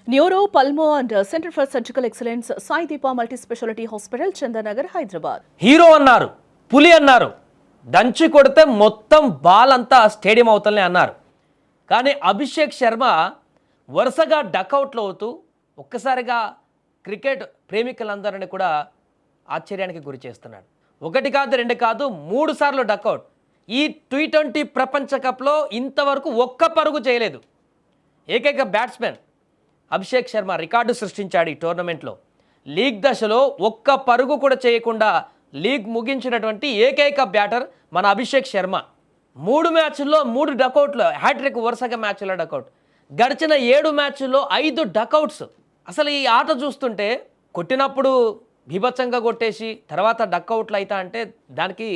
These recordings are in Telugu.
Neuro pulmo and centre for surgical excellence Sai Deepa multi speciality hospital Chandanagar Hyderabad. Hero అన్నారు, పులి అన్నారు, దంచి కొడితే మొత్తం బాల్ అంతా స్టేడియం అవుతలే అన్నారు. కానీ అభిషేక్ శర్మ వరుసగా డకౌట్లు అవుతూ ఒక్కసారిగా క్రికెట్ ప్రేమికులందరినీ కూడా ఆశ్చర్యానికి గురి చేస్తున్నాడు. ఒకటి కాదు, రెండు కాదు, 3 సార్లు డకౌట్. ఈ T20 ప్రపంచ కప్లో ఇంతవరకు ఒక్క పరుగు చేయలేదు. ఏకైక బ్యాట్స్మెన్ అభిషేక్ శర్మ రికార్డు సృష్టించాడు ఈ టోర్నమెంట్లో. లీగ్ దశలో ఒక్క పరుగు కూడా చేయకుండా లీగ్ ముగించినటువంటి ఏకైక బ్యాటర్ మన అభిషేక్ శర్మ. 3 మ్యాచ్ల్లో 3 డకౌట్లు, హ్యాట్రిక్ వరుసగా మ్యాచ్లో డకౌట్. గడిచిన 7 మ్యాచ్ల్లో 5 డకౌట్స్. అసలు ఈ ఆట చూస్తుంటే కొట్టినప్పుడు బీభత్సంగా కొట్టేసి తర్వాత డకౌట్లు అవుతా అంటే దానికి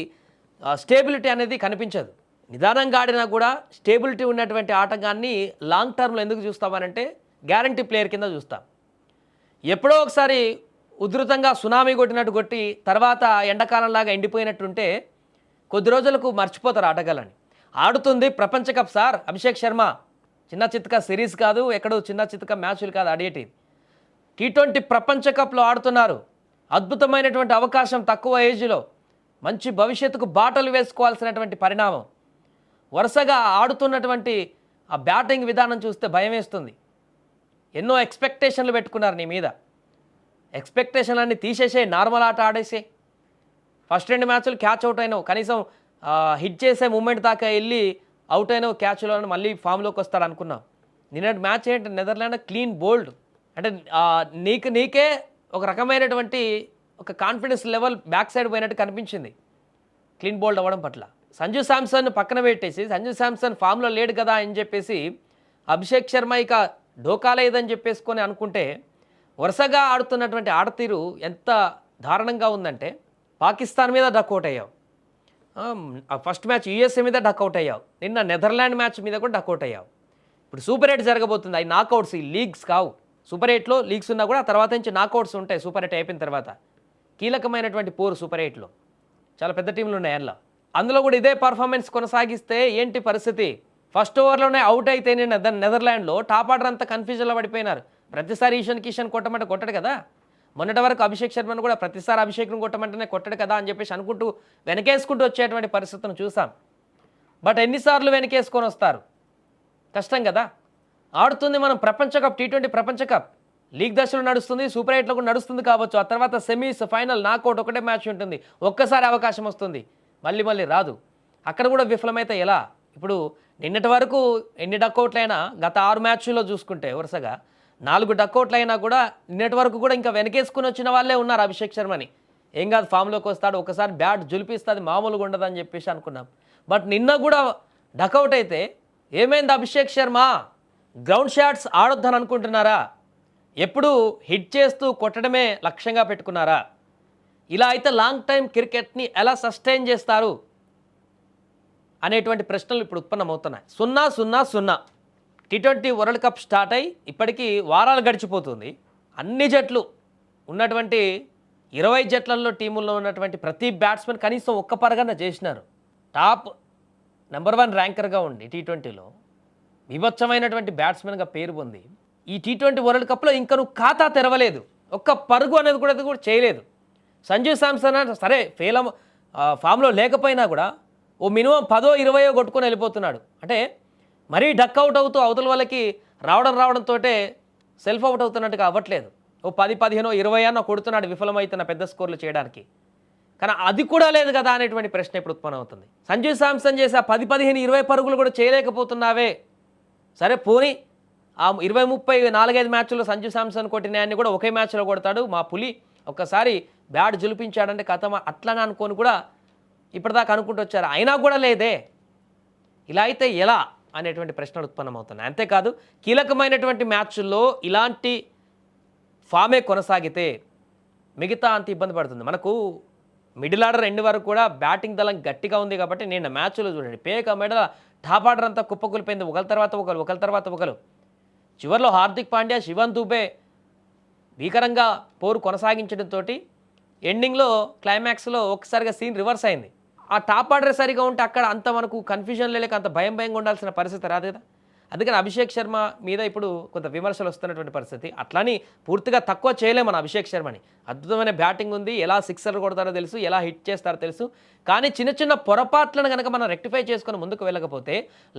స్టేబిలిటీ అనేది కనిపించదు. నిదానంగా ఆడినా కూడా స్టేబిలిటీ ఉన్నటువంటి ఆటగాన్ని లాంగ్ టర్మ్లో ఎందుకు చూస్తామనంటే గ్యారంటీ ప్లేయర్ కింద చూస్తాం. ఎప్పుడో ఒకసారి ఉధృతంగా సునామీ కొట్టినట్టు కొట్టి తర్వాత ఎండాకాలంలాగా ఎండిపోయినట్టుంటే కొద్ది రోజులకు మర్చిపోతారు ఆటగాళ్ళని. ఆడుతుంది ప్రపంచ కప్ సార్ అభిషేక్ శర్మ. చిన్న చిత్క సిరీస్ కాదు, ఎక్కడో చిన్న చిత్క మ్యాచ్లు కాదు ఆడేటి. T20 ప్రపంచ కప్లో ఆడుతున్నారు. అద్భుతమైనటువంటి అవకాశం తక్కువ ఏజ్లో మంచి భవిష్యత్తుకు బాటలు వేసుకోవాల్సినటువంటి పరిణామం. వరుసగా ఆడుతున్నటువంటి ఆ బ్యాటింగ్ విధానం చూస్తే భయం వేస్తుంది. ఎన్నో ఎక్స్పెక్టేషన్లు పెట్టుకున్నారు నీ మీద. ఎక్స్పెక్టేషన్లన్నీ తీసేసే, నార్మల్ ఆట ఆడేసే. ఫస్ట్ 2 మ్యాచ్లు క్యాచ్ అవుట్ అయినావు, కనీసం హిట్ చేసే మూమెంట్ దాకా వెళ్ళి అవుట్ అయినావు క్యాచ్లో, మళ్ళీ ఫామ్లోకి వస్తాడు అనుకున్నాం. నిన్నటి మ్యాచ్ ఏంటి, నెదర్లాండ్ క్లీన్ బోల్డ్. అంటే నీకే ఒక రకమైనటువంటి ఒక కాన్ఫిడెన్స్ లెవెల్ బ్యాక్ సైడ్ పోయినట్టు కనిపించింది క్లీన్ బోల్డ్ అవ్వడం పట్ల. సంజు శాంసన్ పక్కన పెట్టేసి సంజు శాంసన్ ఫామ్లో లేడు కదా అని చెప్పేసి అభిషేక్ శర్మ ఇక డోకా లేదని చెప్పేసుకొని అనుకుంటే వరుసగా ఆడుతున్నటువంటి ఆడతీరు ఎంత దారుణంగా ఉందంటే పాకిస్తాన్ మీద డక్అవుట్ అయ్యావు, ఫస్ట్ మ్యాచ్ యూఎస్ఏ మీద డక్అవుట్ అయ్యావు, నిన్న నెదర్లాండ్ మ్యాచ్ మీద కూడా డక్అవుట్ అయ్యావు. ఇప్పుడు సూపర్ 8 జరగబోతుంది. అవి నాకౌట్స్, ఈ లీగ్స్ కావు. సూపర్ 8లో లీగ్స్ ఉన్నా కూడా ఆ తర్వాత నుంచి నాకౌట్స్ ఉంటాయి. సూపర్ 8 అయిపోయిన తర్వాత కీలకమైనటువంటి పోరు సూపర్ 8లో చాలా పెద్ద టీంలు ఉన్నాయి. అందులో కూడా ఇదే పర్ఫార్మెన్స్ కొనసాగిస్తే ఏంటి పరిస్థితి? ఫస్ట్ ఓవర్లోనే అవుట్ అయితే నెదర్లాండ్లో టాప్ ఆర్డర్ అంతా కన్ఫ్యూజన్లో పడిపోయినారు. ప్రతిసారి ఈశాన్ కిషన్ కొట్టమంటే కొట్టడు కదా. మొన్నటి వరకు అభిషేక్ శర్మను కూడా ప్రతిసారి అభిషేక్ను కొట్టమంటేనే కొట్టడు కదా అని చెప్పేసి అనుకుంటూ వెనకేసుకుంటూ వచ్చేటువంటి పరిస్థితిని చూసాం. బట్ ఎన్నిసార్లు వెనకేసుకొని వస్తారు? కష్టం కదా. ఆడుతుంది మనం ప్రపంచ కప్, T20 ప్రపంచ కప్. లీగ్ దశలో నడుస్తుంది, సూపర్ 8లో కూడా నడుస్తుంది కావచ్చు. ఆ తర్వాత సెమీస్, ఫైనల్, నాకౌట్ ఒకటే మ్యాచ్ ఉంటుంది. ఒక్కసారి అవకాశం వస్తుంది, మళ్ళీ రాదు. అక్కడ కూడా విఫలమైతే ఎలా? ఇప్పుడు నిన్నటి వరకు ఎన్ని డకౌట్లు అయినా గత 6 మ్యాచ్ల్లో చూసుకుంటే వరుసగా 4 డకౌట్లు అయినా కూడా నిన్నటి వరకు కూడా ఇంకా వెనకేసుకుని వచ్చిన వాళ్ళే ఉన్నారు. అభిషేక్ శర్మని ఏం కాదు, ఫామ్లోకి వస్తాడు, ఒకసారి బ్యాట్ జులిపిస్తుంది, మామూలుగా ఉండదని చెప్పేసి అనుకున్నాం. బట్ నిన్న కూడా డకౌట్ అయితే ఏమైంది? అభిషేక్ శర్మ గ్రౌండ్ షాట్స్ ఆడొద్దని అనుకుంటున్నారా? ఎప్పుడు హిట్ చేస్తూ కొట్టడమే లక్ష్యంగా పెట్టుకున్నారా? ఇలా అయితే లాంగ్ టైం క్రికెట్ని ఎలా సస్టైన్ చేస్తారు అనేటువంటి ప్రశ్నలు ఇప్పుడు ఉత్పన్నమవుతున్నాయి. 0-0-0 T20 వరల్డ్ కప్ స్టార్ట్ అయ్యి ఇప్పటికీ వారాలు గడిచిపోతుంది. అన్ని జట్లు ఉన్నటువంటి 20 జట్లలో టీముల్లో ఉన్నటువంటి ప్రతి బ్యాట్స్మెన్ కనీసం ఒక్క పరగన చేసినారు. టాప్ నెంబర్ 1 ర్యాంకర్గా ఉండి T20లో విభత్సమైనటువంటి బ్యాట్స్మెన్గా పేరు పొంది ఈ T20 వరల్డ్ కప్లో ఇంకా నువ్వు ఖాతా తెరవలేదు. ఒక్క పరుగు అనేది కూడా చేయలేదు. సంజు శాంసన్ సరే ఫామ్లో లేకపోయినా కూడా ఓ మినిమం 10-20 కొట్టుకొని వెళ్ళిపోతున్నాడు. అంటే మరీ డక్అవుట్ అవుతూ అవతల వాళ్ళకి రావడంతో సెల్ఫ్ అవుట్ అవుతున్నట్టుగా అవ్వట్లేదు. ఓ 10-15-20 అన్న కొడుతున్నాడు విఫలమవుతున్న పెద్ద స్కోర్లు చేయడానికి. కానీ అది కూడా లేదు కదా అనేటువంటి ప్రశ్న ఇప్పుడు ఉత్పన్నమవుతుంది. సంజు శాంసన్ చేసి ఆ 10-15-20 పరుగులు కూడా చేయలేకపోతున్నావే. సరే పోనీ ఆ 20-30 4-5 మ్యాచ్ల్లో సంజు శాంసన్ కొట్టినాయన్ని కూడా ఒకే మ్యాచ్లో కొడతాడు మా పులి, ఒక్కసారి బ్యాట్ జులిపించాడంటే కథ అట్లనే అనుకొని కూడా ఇప్పటిదాకా అనుకుంటూ వచ్చారు. అయినా కూడా లేదే. ఇలా అయితే ఎలా అనేటువంటి ప్రశ్నలు ఉత్పన్నమవుతున్నాయి. అంతేకాదు కీలకమైనటువంటి మ్యాచ్ల్లో ఇలాంటి ఫామే కొనసాగితే మిగతా అంత ఇబ్బంది పడుతుంది. మనకు మిడిల్ ఆర్డర్ ఎండ్ వరకు కూడా బ్యాటింగ్ దళం గట్టిగా ఉంది కాబట్టి నిన్న మ్యాచ్లో చూడండి పేక మెడల టాప్ ఆర్డర్ అంతా కుప్పకూలిపోయింది. ఒకరి తర్వాత ఒకరు. చివరిలో హార్దిక్ పాండ్యా, శివన్ దుబే భీకరంగా పోరు కొనసాగించడంతో ఎండింగ్లో క్లైమాక్స్లో ఒక్కసారిగా సీన్ రివర్స్ అయింది. ఆ టాప్ ఆర్డర్ సరిగా ఉంటే అక్కడ అంత మనకు కన్ఫ్యూజన్ లేక అంత భయంగా ఉండాల్సిన పరిస్థితి రాదు కదా. అందుకని అభిషేక్ శర్మ మీద ఇప్పుడు కొంత విమర్శలు వస్తున్నటువంటి పరిస్థితి. అట్లని పూర్తిగా తక్కువ చేయలేం మన అభిషేక్ శర్మని. అద్భుతమైన బ్యాటింగ్ ఉంది, ఎలా సిక్సర్ కొడతారో తెలుసు, ఎలా హిట్ చేస్తారో తెలుసు. కానీ చిన్న చిన్న పొరపాట్లను కనుక మనం రెక్టిఫై చేసుకొని ముందుకు వెళ్ళకపోతే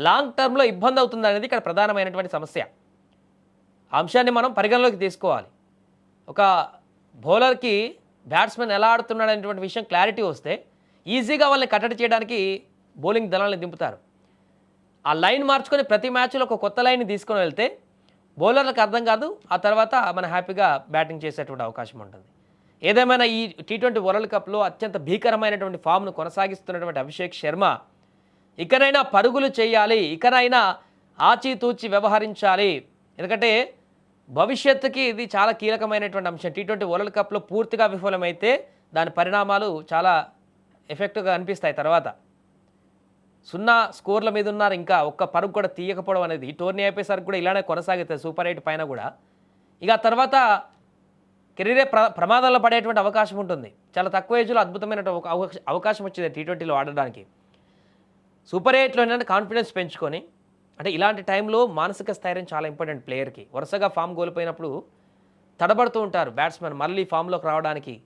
లాంగ్ టర్మ్లో ఇబ్బంది అవుతుంది అనేది ఇక్కడ ప్రధానమైనటువంటి సమస్య. ఆ అంశాన్ని మనం పరిగణలోకి తీసుకోవాలి. ఒక బౌలర్కి బ్యాట్స్మెన్ ఎలా ఆడుతున్నాడు అనేటువంటి విషయం క్లారిటీ వస్తే ఈజీగా వాళ్ళని కట్టడి చేయడానికి బౌలింగ్ దళాలను దింపుతారు. ఆ లైన్ మార్చుకొని ప్రతి మ్యాచ్లో ఒక కొత్త లైన్ని తీసుకొని వెళ్తే బౌలర్లకు అర్థం కాదు, ఆ తర్వాత మనం హ్యాపీగా బ్యాటింగ్ చేసేటువంటి అవకాశం ఉంటుంది. ఏదేమైనా ఈ T20 వరల్డ్ కప్లో అత్యంత భీకరమైనటువంటి ఫామ్ను కొనసాగిస్తున్నటువంటి అభిషేక్ శర్మ ఇకనైనా పరుగులు చేయాలి, ఇకనైనా ఆచితూచి వ్యవహరించాలి. ఎందుకంటే భవిష్యత్తుకి ఇది చాలా కీలకమైనటువంటి అంశం. T20 వరల్డ్ కప్లో పూర్తిగా విఫలమైతే దాని పరిణామాలు చాలా ఎఫెక్టివ్గా అనిపిస్తాయి. తర్వాత 0 స్కోర్ల మీద ఉన్నారు, ఇంకా ఒక్క పరుగు కూడా తీయకపోవడం అనేది ఈ టోర్నీ అయిపోయేసరికి కూడా ఇలానే కొనసాగుతుంది సూపర్ 8 పైన కూడా. ఇక తర్వాత కెరీరే ప్రమాదంలో పడేటువంటి అవకాశం ఉంటుంది. చాలా తక్కువ ఏజ్లో అద్భుతమైన అవకాశం వచ్చింది T20లో ఆడడానికి. సూపర్ 8లో ఏంటంటే కాన్ఫిడెన్స్ పెంచుకొని, అంటే ఇలాంటి టైంలో మానసిక స్థైర్యం చాలా ఇంపార్టెంట్ ప్లేయర్కి. వరుసగా ఫామ్ కోల్పోయినప్పుడు తడబడుతూ ఉంటారు బ్యాట్స్మెన్, మళ్ళీ ఫామ్లోకి రావడానికి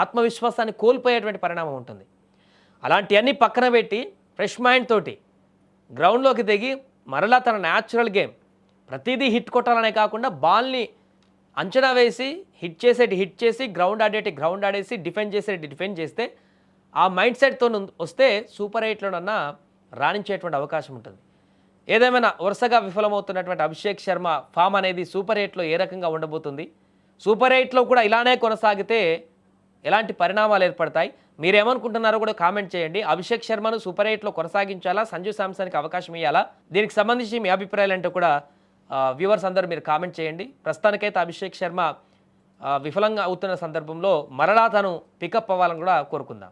ఆత్మవిశ్వాసాన్ని కోల్పోయేటువంటి పరిణామం ఉంటుంది. అలాంటివన్నీ పక్కన పెట్టి ఫ్రెష్ మైండ్ తోటి గ్రౌండ్లోకి దిగి మరలా తన న్యాచురల్ గేమ్ ప్రతిదీ హిట్ కొట్టాలనే కాకుండా బాల్ని అంచనా వేసి హిట్ చేసి గ్రౌండ్ ఆడేసి డిఫెండ్ చేస్తే ఆ మైండ్ సెట్తో వస్తే సూపర్ 8లోనన్నా రాణించేటువంటి అవకాశం ఉంటుంది. ఏదేమైనా వరుసగా విఫలమవుతున్నటువంటి అభిషేక్ శర్మ ఫామ్ అనేది సూపర్ 8లో ఏ రకంగా ఉండబోతుంది, సూపర్ 8లో కూడా ఇలానే కొనసాగితే ఎలాంటి పరిణామాలు ఏర్పడతాయి, మీరేమనుకుంటున్నారో కూడా కామెంట్ చేయండి. అభిషేక్ శర్మను సూపర్ 8లో కొనసాగించాలా, సంజు శాంసన్కి అవకాశం ఇవ్వాలా, దీనికి సంబంధించి మీ అభిప్రాయాలు అంటే కూడా వ్యూవర్స్ అందరూ మీరు కామెంట్ చేయండి. ప్రస్తుతానికైతే అభిషేక్ శర్మ విఫలంగా అవుతున్న సందర్భంలో మరలా తను పికప్ అవ్వాలని కూడా కోరుకుందాం.